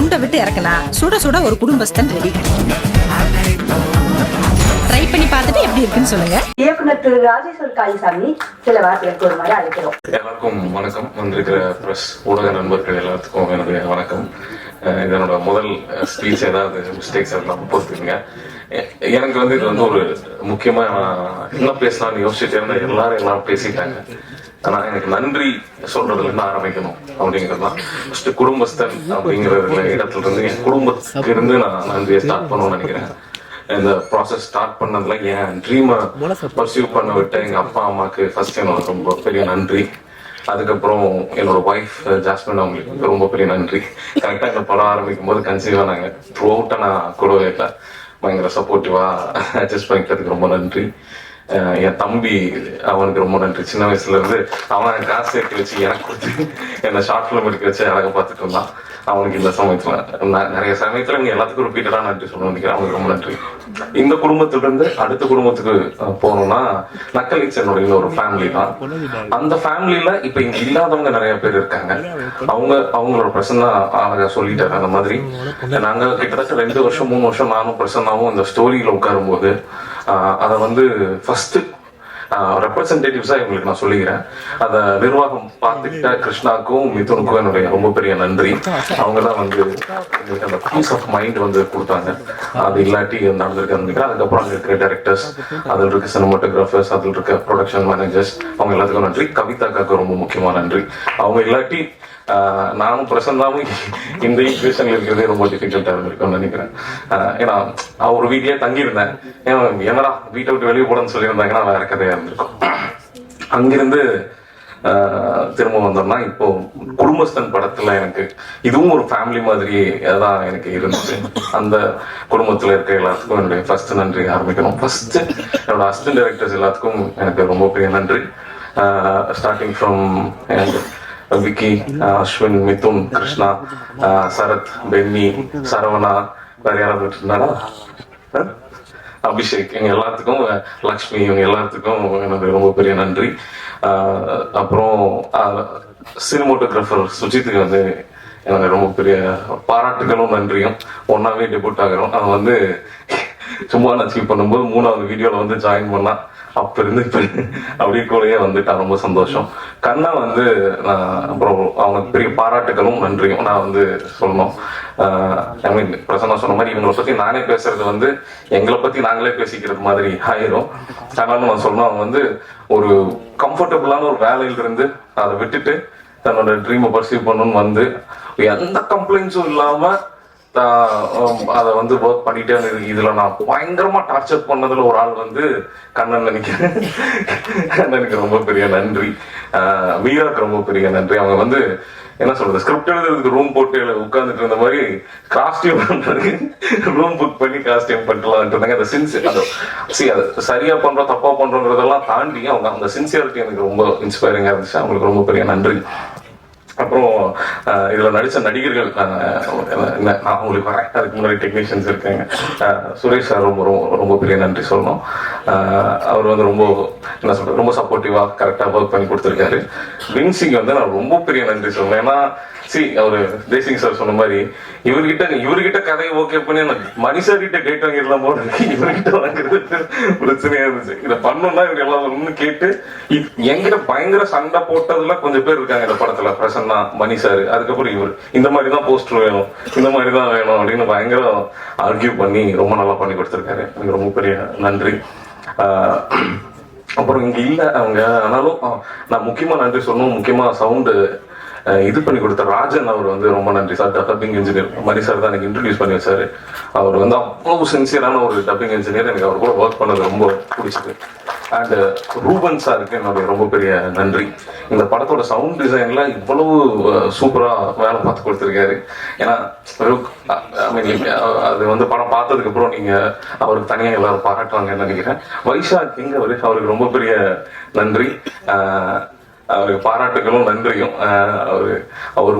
துண்டை விட்டு இறக்குனா சுட சுட ஒரு குடும்பஸ்தன் ரெடி. ட்ரை பண்ணி பார்த்துட்டு எப்படி இருக்குன்னு சொல்லுங்க. இயக்குனர் திரு ராஜேஸ்வர் காளிசாமி சில வார்த்தைகள் கூறுமாறு அழைக்கிறோம். எல்லாருக்கும் வணக்கம். வந்திருக்கிற பிரஸ் ஊடக நண்பர்கள் எல்லாத்துக்கும் என்னுடைய வணக்கம். இதனோட முதல் ஸ்பீச் ஏதாவது மிஸ்டேக்ஸ் எல்லாம் பொறுத்துக்குங்க. எனக்கு இது ஒரு முக்கியமா என்ன பேசலாம்னு யோசிச்சுட்டு இருந்தேன். எல்லாரும் பேசிட்டாங்க. ஆனா எனக்கு நன்றி சொல்றதுல இருந்து ஆரம்பிக்கணும் அப்படிங்கறதுதான். ஃபர்ஸ்ட் குடும்பஸ்தன் அப்படிங்கிற இடத்துல இருந்து என் குடும்பத்துக்கு இருந்து நான் நன்றியை ஸ்டார்ட் பண்ணணும்னு நினைக்கிறேன். இந்த ப்ராசஸ் ஸ்டார்ட் பண்ணதுல என் ட்ரீமை பர்சியூ பண்ண விட்ட எங்க அப்பா அம்மாக்கு ஃபர்ஸ்ட் என்னோட ரொம்ப பெரிய நன்றி. அதுக்கப்புறம் என்னோட ஒய்ஃப் ஜாஸ்மின், அவங்களுக்கு ரொம்ப பெரிய நன்றி. கரெக்டா இந்த படம் ஆரம்பிக்கும் போது கன்சீவ் ஆனாங்க. த்ரூ அவுட்டா நான் கூடவே இல்லை, பயங்கர சப்போர்ட்டிவா அட்ஜஸ்ட் பண்ணிக்கிறதுக்கு ரொம்ப நன்றி. என் தம்பி, அவனுக்கு ரொம்ப நன்றி. சின்ன வயசுல இருந்து அவன் காசு சேர்த்து வச்சு எனக்கு கொடுத்து என்ன ஷார்ட் ஃபிலிம் எடுக்க வச்சு அழகா பார்த்துட்டு இருந்தான். அவனுக்கு இந்த சமயத்துல நிறைய சமயத்துல நீங்க எல்லாத்துக்கும் ரிப்பீட்டடா நன்றி சொல்லணும்னு நினைக்கிறேன். அவனுக்கு ரொம்ப நன்றி. இந்த குடும்பத்துல இருந்து அடுத்த குடும்பத்துக்கு போகணும்னா நக்கலிக்ஸ் என்னோட இன்னொரு ஃபேமிலி தான். அந்த ஃபேமிலியில இப்ப இங்க இல்லாதவங்க நிறைய பேர் இருக்காங்க. அவங்களோட பிரசன்னா அழகா சொல்லிட்டாரு. அந்த மாதிரி நாங்க கிட்டத்தட்ட 2 வருஷம் 3 வருஷம் நானும் பிரசன்னாவும் இந்த ஸ்டோரியில உட்காரும் போது அதை ஃபர்ஸ்ட் ரெப்ரசன்டேட்டிவ்ஸா இவங்களுக்கு நான் சொல்லிக்கிறேன். அத நிர்வாகம் பார்த்துக்கிட்ட கிருஷ்ணாக்கும் மிதுனுக்கும் என்னுடைய ரொம்ப பெரிய நன்றி. அவங்கதான் எங்களுக்கு அந்த பீஸ் ஆஃப் மைண்ட் கொடுத்தாங்க. அது இல்லாட்டி நடந்திருக்கான்னு நினைக்கிறேன். அதுக்கப்புறம் அங்க இருக்கிற டைரக்டர்ஸ், அதில் இருக்க சினிமாட்டோகிராஃபர்ஸ், அதில் இருக்க ப்ரொடக்ஷன் மேனேஜர்ஸ், அவங்க எல்லாத்துக்கும் நன்றி. கவிதாக்காக்கு ரொம்ப முக்கியமா நன்றி. அவங்க இல்லாட்டி நானும் பிரசன்னாவும் இந்த ஈக்குவேஷன்ல இருக்கிறதே ரொம்ப டிஃபிகல்ட்டா இருந்திருக்கும்னு நினைக்கிறேன். ஏன்னா ஒரு வீட்லயே தங்கியிருந்தேன். என்னடா வீட்டை விட்டு வெளியே போடன்னு சொல்லியிருந்தாங்கன்னா வேற கதையா இருந்திருக்கும். அங்கிருந்து திரும்ப வந்தோம்னா இப்போ குடும்பஸ்தன் படத்துல எனக்கு இதுவும் ஒரு ஃபேமிலி மாதிரி தான் எனக்கு இருந்துச்சு. அந்த குடும்பத்துல இருக்க எல்லாத்துக்கும் என்னுடைய ஃபர்ஸ்ட் நன்றி ஆரம்பிக்கணும். ஃபர்ஸ்ட் என்னோட அசிஸ்டன்ட் டைரக்டர்ஸ் எல்லாத்துக்கும் எனக்கு ரொம்ப பெரிய நன்றி. Starting from Vicky, Ashwin, Mithun, Krishna, Sarath, Benny, Saravana, வேற யாராவது இருந்தாலும் அபிஷேக், இவங்க எல்லாத்துக்கும், லக்ஷ்மி, இவங்க எல்லாத்துக்கும் எனக்கு ரொம்ப பெரிய நன்றி. அப்புறம் சினிமோட்டோகிராஃபர் சுஜித்துக்கு எனக்கு ரொம்ப பெரிய பாராட்டுகளும் நன்றியும். ஒன்னாவே டெபியூட் ஆகிறோம். அவன் சும்மா அச்சீவ் பண்ணும்போது 3வது வீடியோல ஜாயின் பண்ணா. அப்ப இருந்து இப்ப அப்படியே கூடயே ரொம்ப சந்தோஷம். கண்ணா அப்புறம் அவனுக்கு பெரிய பாராட்டுகளும் நன்றியும் நான் சொல்லணும். ஐ மீன் பிரசன்னா சொன்ன மாதிரி இவங்களை பத்தி நானே பேசுறது எங்களை பத்தி நாங்களே பேசிக்கிறது மாதிரி ஆயிரும். ஆனாலும் நான் சொல்லணும், அவன் ஒரு கம்ஃபர்டபுளான ஒரு வேலையில இருந்து அதை விட்டுட்டு தன்னோட ட்ரீமை பர்சீவ் பண்ணணும்னு எந்த கம்ப்ளைண்ட்ஸும் இல்லாம அதை ஒர்க் பண்ணிட்டே இதுல நான் பயங்கரமா டார்ச்சர் பண்ணதுல ஒரு ஆள் கண்ணன் நினைக்கிறேன். கண்ணனுக்கு ரொம்ப பெரிய நன்றி. மீராக்கு ரொம்ப பெரிய நன்றி. அவங்க என்ன சொல்றது, ஸ்கிரிப்ட் எழுதுறதுக்கு ரூம் போட்டு உட்கார்ந்துட்டு இருந்த மாதிரி காஸ்டியூம் பண்றது ரூம் புக் பண்ணி காஸ்டியூம் பண்ணிட்டு அந்த சின்சியர் அது சரியா பண்றோம் தப்பா பண்றோங்கிறதெல்லாம் தாண்டி அவங்க அந்த சின்சியரிட்டி எனக்கு ரொம்ப இன்ஸ்பைரிங்கா இருந்துச்சு. அவங்களுக்கு ரொம்ப பெரிய நன்றி. அப்புறம் இதுல நடிச்ச நடிகர்கள் நான் உங்களுக்கு வரேன். அதுக்கு முன்னாடி டெக்னீஷியன்ஸ் இருக்காங்க. சுரேஷ் சார் ரொம்ப ரொம்ப பெரிய நன்றி சொல்லணும். அவர் ரொம்ப என்ன சொல்றது, ரொம்ப சப்போர்ட்டிவா கரெக்டா ஒர்க் பண்ணி கொடுத்துருக்காரு. வின்சிங் நான் ரொம்ப பெரிய நன்றி சொல்லணும். ஏன்னா அவரு தேசிங் சார் சொன்ன மாதிரி இவர்கிட்ட கதையை ஓகே பண்ணி மனுஷர் கிட்ட டேட் வாங்கிடலாம் போல இவர்கிட்ட வாங்குறது பிரச்சனையா இருந்துச்சு. இதை பண்ணோம்னா இவர் எல்லாம் கேட்டு என்கிட்ட பயங்கர சண்டை போட்டதுல கொஞ்சம் பேர் இருக்காங்க இந்த படத்துல. பிரசன்னா, மணி சார், அதுக்கப்புறம் இவர் இந்த மாதிரிதான் போஸ்டர் வேணும், இந்த மாதிரிதான் வேணும் அப்படின்னு பயங்கர ஆர்கியூ பண்ணி ரொம்ப நல்லா பண்ணி கொடுத்துருக்காரு. எனக்கு ரொம்ப பெரிய நன்றி. அப்புறம் இங்க இல்ல அவங்க, ஆனாலும் நான் முக்கியமா நன்றி சொல்லணும். முக்கியமா சவுண்டு இது பண்ணி கொடுத்த ராஜன், அவர் ரொம்ப நன்றி சார். டப்பிங் இன்ஜினியர் மணி சார் தான் எனக்கு இன்ட்ரடியூஸ் பண்ணி வச்சாரு. அவர் அவ்வளவு சின்சியரான ஒரு டப்பிங் இன்ஜினியர். எனக்கு அவர் கூட ஒர்க் பண்ணது ரொம்ப பிடிச்சது. அண்ட் ரூபன் சாருக்கு என்னுடைய ரொம்ப பெரிய நன்றி. இந்த படத்தோட சவுண்ட் டிசைன்ல இவ்வளவு சூப்பரா வேலை பார்த்து கொடுத்துருக்காரு. ஏன்னா அது படம் பார்த்ததுக்கு அப்புறம் நீங்க அவருக்கு தனியா எல்லாரும் பாராட்டுவாங்கன்னு நினைக்கிறேன். வைஷாக் கிங் அவருக்கு ரொம்ப பெரிய நன்றி. அவருக்கு பாராட்டுகளும் நன்றியும். அவரு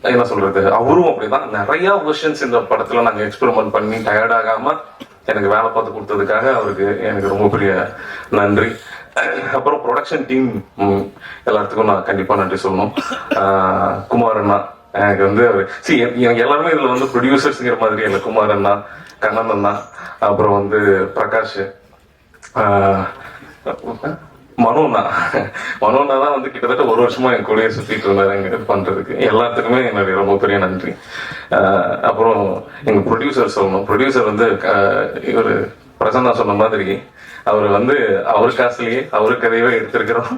என்ன சொல்றது, அவரும் அப்படிதான் நிறைய வெர்ஷன்ஸ் இந்த படத்துல நாங்க எக்ஸ்பெரிமெண்ட் பண்ணி டயர்ட் ஆகாம எனக்கு வேலை பார்த்து கொடுத்ததுக்காக அவருக்கு எனக்கு ரொம்ப பெரிய நன்றி. அப்புறம் ப்ரொடக்ஷன் டீம் எல்லாத்துக்கும் நான் கண்டிப்பா நன்றி சொல்லணும். குமார் அண்ணா, எனக்கு வந்து எனக்கு எல்லாருமே இதுல வந்து ப்ரொடியூசர்ஸ்ங்கிற மாதிரி இல்லை. குமார் அண்ணா, கண்ணன் அண்ணா, அப்புறம் வந்து பிரகாஷ், மனோண்ணா தான் வந்து கிட்டத்தட்ட ஒரு வருஷமா என் கூடயே சுத்திட்டு இருந்தாரு எங்க பண்றதுக்கு. எல்லாத்துக்குமே என்னுடைய ரொம்ப பெரிய நன்றி. அப்புறம் எங்க ப்ரொடியூசர் சொல்லணும். ப்ரொடியூசர் வந்து இவர் பிரசன்னா சொன்ன மாதிரி அவர் வந்து அவர் காசுலயே அவரு கதையவே எடுத்திருக்கிறோம்,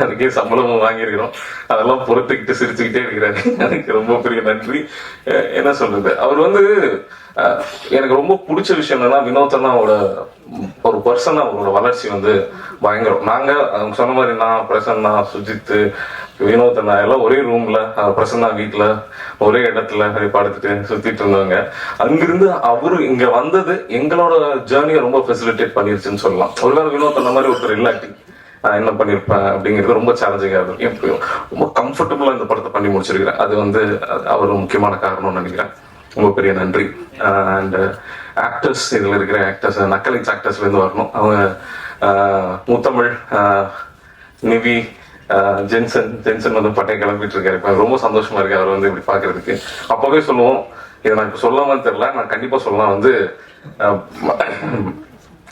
அதுக்கே சம்பளமும் வாங்கியிருக்கிறோம். அதெல்லாம் பொறுத்துக்கிட்டு சிரிச்சுக்கிட்டே இருக்கிறாரு. அதுக்கு ரொம்ப பெரிய நன்றி. என்ன சொல்றது, அவர் வந்து எனக்கு ரொம்ப பிடிச்ச விஷயம் என்னன்னா, வினோத் அண்ணாவோட ஒரு பர்சனா அவரோட வளர்ச்சி வந்து பயங்கரம். நாங்க அவங்க சொன்ன மாதிரி நான், பிரசன்னா, சுஜித், வினோத் அண்ணா எல்லாம் ஒரே ரூம்ல, பிரசன்னா வீட்டுல ஒரே இடத்துல படுத்துட்டு சுத்திட்டு இருந்தவங்க. அங்கிருந்து அவரு இங்க வந்தது எங்களோட ஜேர்னியை ரொம்ப ஃபெசிலிட்டேட் பண்ணிருச்சுன்னு சொல்லலாம். ஒருவேளை வினோத் அண்ணா மாதிரி ஒருத்தர் இல்லாட்டி என்ன பண்ணிருப்பேன் அப்படிங்கிறது ரொம்ப சேலஞ்சிங்கா இருக்கும். எப்படியும் ரொம்ப கம்ஃபர்டபுளா இந்த படத்தை பண்ணி முடிச்சிருக்கிறேன். அது வந்து அவர் முக்கியமான காரணம்னு நினைக்கிறேன். ரொம்ப பெரிய நன்றி. அண்ட் ஆக்டர்ஸ், இதுல இருக்கிற ஆக்டர்ஸ், நக்கலைட்ஸ் ஆக்டர்ஸ்ல இருந்து வரணும். அவங்க முத்தமிழ், நிவி, ஜென்சன் வந்து பட்டைய கிளம்பிட்டு இருக்காரு. இப்ப ரொம்ப சந்தோஷமா இருக்கு அவர் வந்து இப்படி பாக்குறதுக்கு. அப்பவே சொல்லுவோம், இதை நான் இப்ப சொல்லாமன்னு தெரியல, நான் கண்டிப்பா சொல்லலாம் வந்து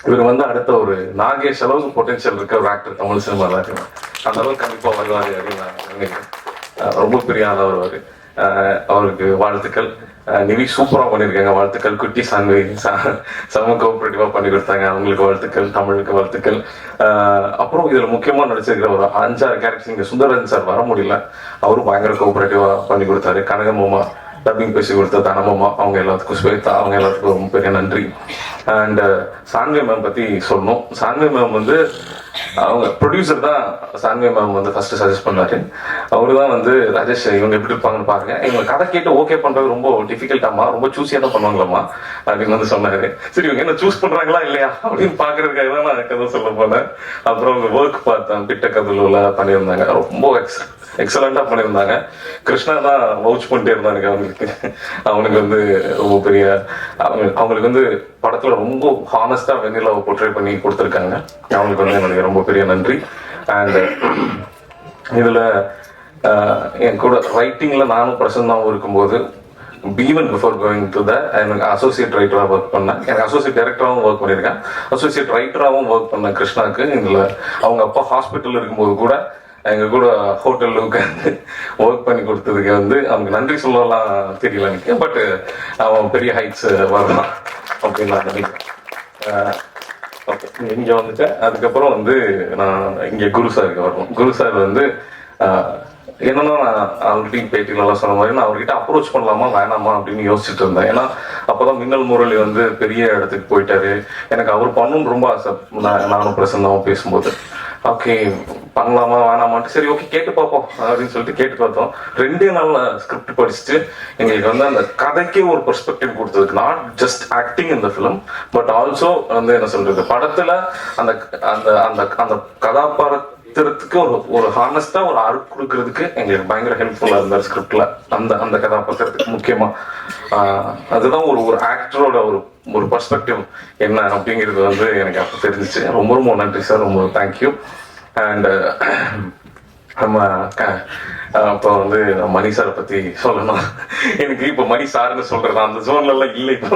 இவர் வந்து அடுத்த ஒரு நாகேஷ் அளவுக்கு பொட்டன்ஷியல் இருக்க ஒரு ஆக்டர் தமிழ் சினிமால இருக்கு. அந்த அளவுக்கு கண்டிப்பா வருவாரு அப்படின்னு நான் நினைக்கிறேன். ரொம்ப பெரிய ஆளா வருவாரு. அவருக்கு வாழ்த்துக்கள். நிவி சூப்பரா பண்ணிருக்காங்க, வாழ்த்துக்கள். குட்டி சான்வி செம கோஆபரேட்டிவா பண்ணி கொடுத்தாங்க, அவங்களுக்கு வாழ்த்துக்கள். தமிழுக்கு வாழ்த்துக்கள். அப்புறம் இதுல முக்கியமா நடிச்சிருக்கிற ஒரு 5-6 கேரக்டர், இங்க சுந்தரன் சார் வர முடியல, அவரும் பயங்கர கோஆபரேட்டிவா பண்ணி கொடுத்தாரு. கனகமாமா டப்பிங் பேசி கொடுத்த தனமாமா, அவங்க எல்லாத்துக்கும், ஸ்வேதா, அவங்க எல்லாத்துக்கும் ரொம்ப பெரிய நன்றி. அண்ட் சான்வி மேம் பத்தி சொல்லணும். சான்வி மேம் வந்து அவங்க ப்ரொடியூசர் தான். சான்வி மேம் வந்து ஃபர்ஸ்ட் சஜஸ்ட் பண்ணாரு. அவரு தான் வந்து ராஜேஷ் இவங்க எப்படி இருப்பாங்கன்னு பாருங்க, இவங்க கதை கேட்டு ஓகே பண்றது ரொம்ப டிஃபிகல்ட்டாமா, ரொம்ப சூஸியா தான் பண்ணுவாங்களாமா அப்படின்னு வந்து சொன்னாரு. சரி இவங்க என்ன சூஸ் பண்றாங்களா இல்லையா அப்படின்னு பாக்குறதுக்காக தான் நான் கதை சொல்ல போனேன். அப்புறம் அவங்க ஒர்க் பார்த்தேன், பிட்ட கதலுல பண்ணியிருந்தாங்க, ரொம்ப எக்ஸலண்டா பண்ணியிருந்தாங்க. கிருஷ்ணா தான் வவுச் பண்ணிட்டே இருந்தாங்க அவனுக்கு வந்து ரொம்ப பெரிய, அவங்களுக்கு வந்து படத்துல ரொம்ப ஹானஸ்டா வெண்ணிலாவை போர்ட்ரே பண்ணி கொடுத்துருக்காங்க. அவங்களுக்கு வந்து எனக்கு ரொம்ப பெரிய நன்றி. அண்ட் இதுல என் கூட ரைட்டிங்ல நானும் பிரசன்னாவும் இருக்கும்போது, ஈவன் பிஃபோர் கோயிங் டு எனக்கு அசோசியேட் ரைட்டரா ஒர்க் பண்ணேன். எனக்கு அசோசியேட் டைரக்டராகவும் ஒர்க் பண்ணியிருக்கேன், அசோசியேட் ரைட்டராகவும் ஒர்க் பண்ணேன் கிருஷ்ணாக்கு. இதுல அவங்க அப்பா ஹாஸ்பிட்டல் இருக்கும்போது கூட எங்க கூட ஹோட்டல்ல உட்காந்து ஒர்க் பண்ணி கொடுத்ததுக்கு வந்து அவனுக்கு நன்றி சொல்லலாம் தெரியல எனக்கு. பட் அவன் பெரிய ஹைட்ஸ் வரலாம் அப்படின்னு நான் நினைக்கிறேன். இங்க வந்துட்டேன். அதுக்கப்புறம் வந்து நான் இங்க குரு சாருக்கு வரணும். குரு சார் வந்து என்னன்னா, நான் ஆல்ரெடி பேட்டிலெல்லாம் சொன்ன மாதிரி நான் அவர்கிட்ட அப்ரோச் பண்ணலாமா வேணாமா அப்படின்னு யோசிச்சுட்டு இருந்தேன். ஏன்னா அப்பதான் மின்னல் முரளி வந்து பெரிய இடத்துக்கு போயிட்டாரு. எனக்கு அவர் பண்ணணும்னு ரொம்ப ஆசை. நானும் பிரசன்னாவும் பேசும்போது ஓகே பண்ணலாமா வேணாமான்ட்டு, சரி ஓகே கேட்டு பார்ப்போம் அப்படின்னு சொல்லிட்டு கேட்டு பார்த்தோம். 2 நாள்ல ஸ்கிரிப்ட் படிச்சுட்டு எங்களுக்கு வந்து அந்த கதைக்கே ஒரு பெர்ஸ்பெக்டிவ் கொடுத்ததுக்கு, நாட் ஜஸ்ட் ஆக்டிங் இந்த ஃபிலிம் பட் ஆல்சோ வந்து என்ன சொல்றது, படத்துல அந்த அந்த அந்த அந்த கதாபாத்திரத்துக்கு ஒரு ஹானஸ்டா ஒரு அர்த்தம் கொடுக்கறதுக்கு எங்களுக்கு பயங்கர ஹெல்ப்ஃபுல்லா இருந்தார் ஸ்கிரிப்ட்ல. அந்த கதாபாத்திரத்துக்கு முக்கியமா அதுதான் ஒரு ஆக்டரோட ஒரு பெர்ஸ்பெக்டிவ் என்ன அப்படிங்கிறது வந்து எனக்கு அப்ப தெரிஞ்சிச்சு. ரொம்ப ரொம்ப நன்றி சார், ரொம்ப தேங்க்யூ. அண்ட் நம்ம இப்போ வந்து மணி சாரை பத்தி சொல்லணும். எனக்கு இப்ப மணி சார்னு சொல்றது அந்த ஜோன்ல எல்லாம் இல்லை. இப்போ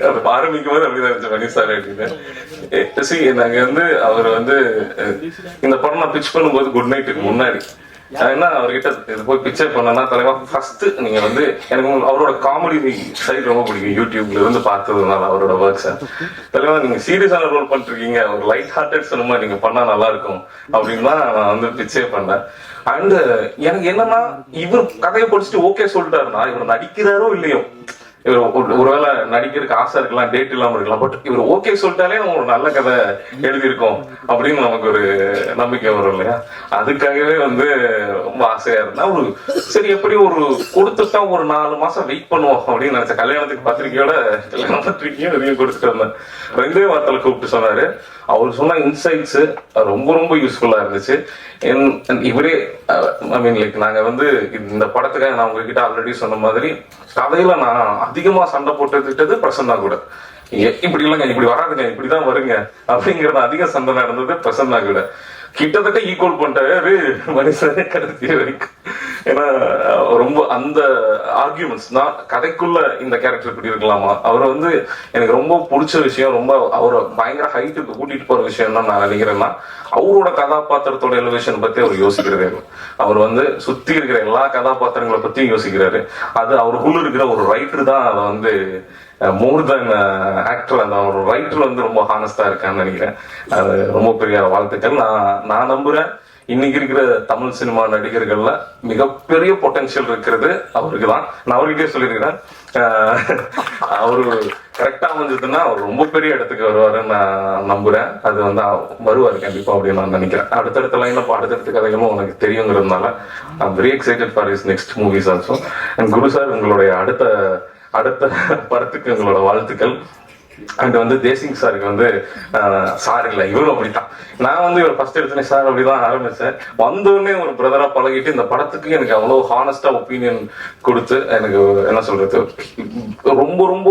அது ஆரம்பிக்கும் போது அப்படிதான் இருந்துச்சு மணி சார் அப்படின்னு. நாங்க வந்து அவர் வந்து இந்த படம் நான் பிச் பண்ணும்போது குட் நைட்டுக்கு முன்னாடி என்ன அவர்கிட்ட இது போய் பிக்சர் பண்ணனா, தலைவா ஃபர்ஸ்ட் நீங்க வந்து எனக்கு அவரோட காமெடி சைட் ரொம்ப பிடிக்கும், யூடியூப்ல இருந்து பார்த்ததுனால அவரோட ஒர்க்ஸை. தலைவா நீங்க சீரியஸான ரோல் பண்ணிருக்கீங்க, ஒரு லைட் ஹார்ட்டட் சினிமா நீங்க பண்ணா நல்லா இருக்கும் அப்படின்னு தான் நான் வந்து பிக்சே பண்ணேன். அண்ட் எனக்கு என்னன்னா, இவர் கதையை படிச்சுட்டு ஓகே சொல்லிட்டாருன்னா இவர் நடிக்கிறாரோ இல்லையோ, இவர் ஒருவேளை நடிக்கிறதுக்கு ஆசை இருக்கலாம், டேட் இல்லாம இருக்கலாம், பட் இவர் ஓகே சொல்லிட்டாலே நம்ம ஒரு நல்ல கதை எழுதியிருக்கோம் அப்படின்னு நமக்கு ஒரு நம்பிக்கை வரும் இல்லையா. அதுக்காகவே வந்து ரொம்ப ஆசையா இருந்தா ஒரு சரி எப்படி ஒரு கொடுத்துட்டா ஒரு 4 மாசம் வெயிட் பண்ணுவோம் அப்படின்னு நினைச்ச. கல்யாணத்துக்கு பத்திரிக்கையோட கல்யாண பத்திரிக்கையும் இதையும் கொடுத்துட்டு வந்தேன். 2 வாரத்துல கூப்பிட்டு சொன்னாரு. அவர் சொன்ன இன்சைட்ஸ் ரொம்ப ரொம்ப யூஸ்ஃபுல்லா இருந்துச்சு. இவரே ஐ மீன் லைக் நாங்க வந்து இந்த படத்துக்காக நான் உங்ககிட்ட ஆல்ரெடி சொன்ன மாதிரி கதையில நான் அதிகமா சண்டை போட்டுக்கிட்டது பிரசன்னா கூட. இப்படி இல்லைங்க, இப்படி வராதுங்க, இப்படிதான் வருங்க அப்படிங்கறது அதிக சண்டை நடந்தது பிரசன்னா கூட. கிட்டத்தட்ட ஈக்குவல் பண்ணிட்டாரு மனுஷனே கடைசி வரைக்கும். ஏன்னா ரொம்ப அந்த ஆர்கியூமெண்ட்ஸ் நான் கதைக்குள்ள இந்த கேரக்டர் இப்படி இருக்கலாமா, அவரை வந்து எனக்கு ரொம்ப பிடிச்ச விஷயம், ரொம்ப அவரை பயங்கர ஹைட்டுக்கு கூட்டிட்டு போற விஷயம் தான் நான் நினைக்கிறேன்னா, அவரோட கதாபாத்திரத்தோட எலிவேஷன் பத்தி அவர் யோசிக்கிறதே இல்லை. அவர் வந்து சுத்தி இருக்கிற எல்லா கதாபாத்திரங்களை பத்தியும் யோசிக்கிறாரு. அது அவருக்குள்ள இருக்கிற ஒரு ரைட்டர் தான் அதை வந்து மோர் தென் ஆக்டர், அந்த ஒரு ரைட்டர் வந்து ரொம்ப ஹானஸ்டா இருக்கான்னு நினைக்கிறேன். அது ரொம்ப பெரிய வாழ்த்துக்கள். நான் நம்புறேன் இன்னைக்கு இருக்கிற தமிழ் சினிமா நடிகர்கள்ல மிகப்பெரிய பொட்டன்ஷியல் இருக்கிறது அவருக்கு தான். நான் அவர்கிட்டே சொல்லியிருக்கிறேன், அவரு கரெக்டா அமைஞ்சதுன்னா அவர் ரொம்ப பெரிய இடத்துக்கு வருவாருன்னு நான் நம்புறேன். அது வந்து வருவாரு கண்டிப்பா அப்படின்னு நான் நினைக்கிறேன். அடுத்தடுத்த லைன்ல அடுத்தடுத்த கதைகளும் உனக்கு தெரியுங்கிறதுனால I'm very excited for his next movies also. And Guru sir, உங்களுடைய அடுத்த படத்துக்கு உங்களோட வாழ்த்துக்கள். அண்ட் வந்து தேசிங் சாருக்கு வந்து சார் இல்லை இவரும் அப்படித்தான். நான் வந்து இவர் ஃபர்ஸ்ட் எடுத்தனே சார் அப்படிதான் ஆரம்பிச்சேன். வந்தோடனே ஒரு பிரதரா பழகிட்டு இந்த படத்துக்கு எனக்கு அவ்வளவு ஹானஸ்டா ஒப்பீனியன் கொடுத்து, எனக்கு என்ன சொல்றது, ரொம்ப ரொம்ப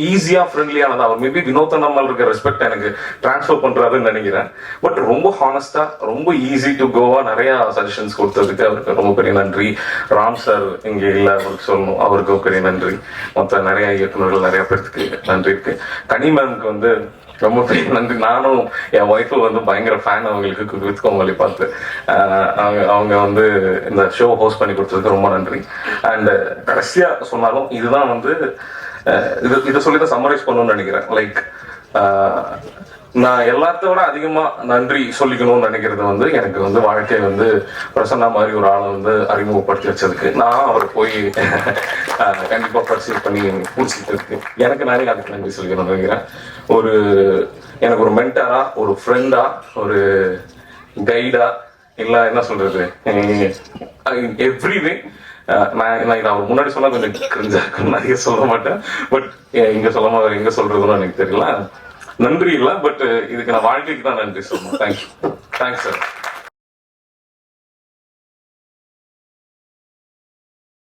ஈஸியா ஃப்ரெண்ட்லியானது. அவர் மேபி வினோதனமல் இருக்க ரெஸ்பெக்ட் எனக்கு டிரான்ஸ்ஃபர் பண்றாருன்னு நினைக்கிறேன். பட் ரொம்ப ஹானஸ்டா, ரொம்ப ஈஸி டு கோவா நிறைய சஜஷன்ஸ் கொடுத்ததுக்கு அவருக்கு ரொம்ப பெரிய நன்றி. ராம் சார் இங்க இல்ல, அவருக்கு சொல்லணும், அவருக்கு பெரிய நன்றி. மொத்த நிறைய இயக்குநர்கள் நிறைய பேருக்கு நன்றி இருக்கு. கனி மேம்க்கு வந்து ரொம்ப பெரிய நன்றி. நானும் என் ஒய்ஃபும் வந்து பயங்கர ஃபேன் அவங்களுக்கு வித்கோமலி பார்த்து. அவங்க வந்து இந்த ஷோ ஹோஸ்ட் பண்ணி கொடுத்ததுக்கு ரொம்ப நன்றி. அண்ட் கடைசியா சொன்னாலும் இதுதான் வந்து இதை சொல்லிதான் சம்மரைஸ் பண்ணணும்னு நினைக்கிறேன். லைக் நான் எல்லாத்த விட அதிகமா நன்றி சொல்லிக்கணும்னு நினைக்கிறது வந்து எனக்கு வந்து வாழ்க்கை வந்து பிரசன்னா மாதிரி ஒரு ஆளை வந்து அறிமுகப்படுத்தி வச்சதுக்கு. நான் அவரை போய் கண்டிப்பா பர்சீவ் பண்ணி பிடிச்சிட்டு இருக்கு. எனக்கு நானே அதுக்கு நன்றி சொல்லிக்கணும்னு நினைக்கிறேன். எனக்கு ஒரு மென்டரா, ஒரு ஃப்ரெண்டா, ஒரு கைடா, இல்ல என்ன சொல்றது, எவ்ரிவே. நான் இதை அவர் முன்னாடி சொன்னா கொஞ்சம் கிரிஞ்சா இருக்குன்னு நிறைய சொல்ல மாட்டேன். பட் இங்க சொல்லாம வேற எங்க சொல்றதுன்னு எனக்கு தெரியல. நன்றி இல்லை, பட் இதுக்கு நான் வாழ்க்கைக்கு தான் நன்றி சொல்லணும். தேங்க்யூ. Thanks sir.